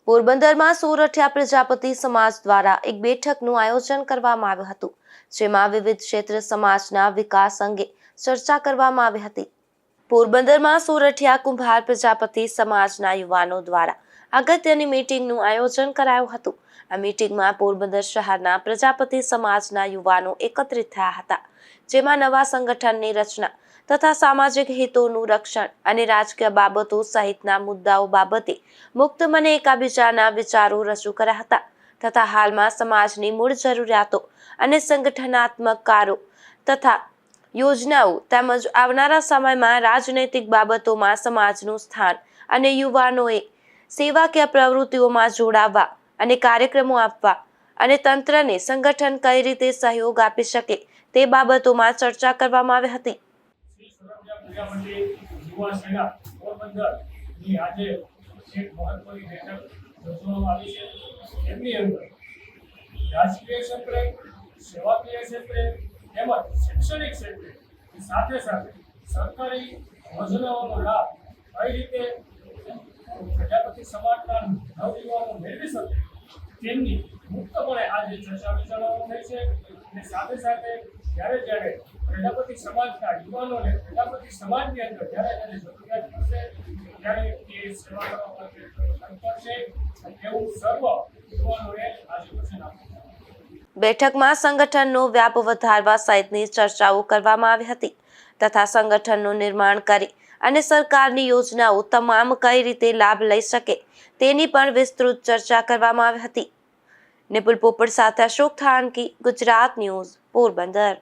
પોરબંદરમાં સોરઠિયા પ્રજાપતિ સમાજ દ્વારા એક બેઠકનું આયોજન કરવામાં આવ્યું હતું, જેમાં વિવિધ ક્ષેત્ર સમાજના વિકાસ અંગે ચર્ચા કરવામાં આવી હતી। પોરબંદરમાં સોરઠિયા કુંભાર પ્રજાપતિ સમાજના યુવાનો દ્વારા અગત્યની મીટિંગનું આયોજન કરાયું હતું। આ મીટિંગમાં પોરબંદર શહેરના પ્રજાપતિ સમાજના યુવાનો એકત્રિત થયા હતા, જેમાં નવા સંગઠનની રચના તથા સામાજિક હિતોનું રક્ષણ અને રાજકીય બાબતો સહિતના મુદ્દાઓ બાબતે મુક્ત મને એકાબીજાના વિચારો રજૂ કર્યા હતા તથા હાલમાં સમાજની મૂળ જરૂરિયાતો અને સંગઠનાત્મક કાર્યો તથા યોજનાઓ તેમજ આવનારા સમયમાં રાજનૈતિક બાબતોમાં સમાજનું સ્થાન અને યુવાનોએ સેવાકીય પ્રવૃત્તિઓમાં જોડાવા અને કાર્યક્રમો આપવા અને તંત્રને સંગઠન કઈ રીતે સહયોગ આપી શકે તે બાબતોમાં ચર્ચા કરવામાં આવી હતી। યુવા સેના પોરબંદરની આજે એક મહત્વની બેઠક યોજવામાં આવી છે। એમની અંદર રાજકીય ક્ષેત્રે, સેવાકીય ક્ષેત્રે તેમજ શૈક્ષણિક ક્ષેત્રે સાથે સાથે સરકારી યોજનાઓનો લાભ કઈ રીતે પ્રજાપતિ સમાજના નવયુવાનો મેળવી શકે તેમની મુક્તપણે આજે ચર્ચા વિચારણાઓ થઈ છે અને સાથે સાથે જ્યારે પ્રજાપતિ સમાજના યુવાનોને પ્રજાપતિ સમાજની અંદર જ્યારે જરૂરિયાત પડશે ત્યારે એ સેવા કરવા માટે તત્પર છે એવું સર્વ યુવાનોએ આજે વચન આપ્યું। બેઠકમાં સંગઠનનો વ્યાપ વધારવા સહિતની ચર્ચાઓ કરવામાં આવી હતી તથા સંગઠનનું નિર્માણ કરી અને સરકારની યોજનાઓ તમામ કઈ રીતે લાભ લઈ શકે તેની પણ વિસ્તૃત ચર્ચા કરવામાં આવી હતી। નિપુલ પોપટ સાથે અશોક થાનકી, ગુજરાત ન્યૂઝ, પોરબંદર।